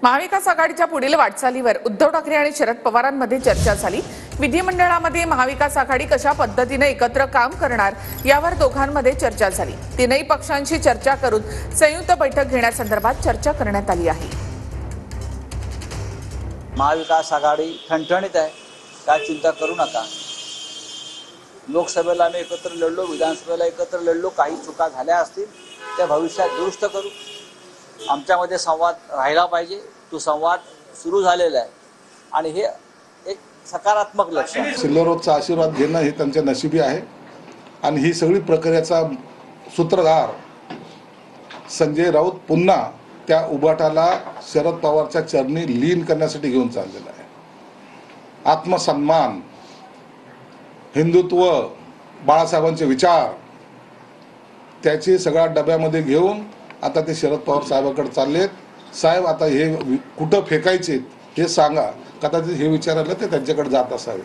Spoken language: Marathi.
महाविकास आघाडीच्या पुढील वाटचालीवर उद्धव ठाकरे आणि शरद पवारांमध्ये चर्चा झाली। विधिमंडळामध्ये महाविकास आघाडी कशा पद्धतीने एकत्र काम करणार यावर दोघांमध्ये चर्चा झाली। तीनही पक्षांशी चर्चा करून संयुक्त बैठक घेण्यासंदर्भात चर्चा करण्यात आली आहे। महाविकास आघाडी ठणठणीत आहे, काय चिंता करू नका। लोकसभेला आम्ही एकत्र लढलो, विधानसभेला एकत्र लढलो, काही चुका झाल्या असतील त्या भविष्यात दुरुस्त करू। आमच्यामध्ये संवाद राहिला पाहिजे, तो संवाद सुरू झालेला आहे आणि हे एक सकारात्मक लक्ष्य आहे। सिल्लोरोचा आशीर्वाद घेणं हे त्यांच्या नशिबी आहे आणि ही सगळी प्रक्रियेचा सूत्रधार संजय राऊत पुन्हा त्या उभाटाला शरद पवारच्या चरणी लीन करण्यासाठी घेऊन चाललेला आहे। आत्मसन्मान, हिंदुत्व, बाळासाहेबांचे विचार त्याची सगळ्या डब्यामध्ये घेऊन आता ते शरद पवार साहेबांकडे चाललेत। साहेब आता हे कुठं फेकायचे हे सांगा, कदाचित हे विचारायला ते त्यांच्याकडे जात असावे।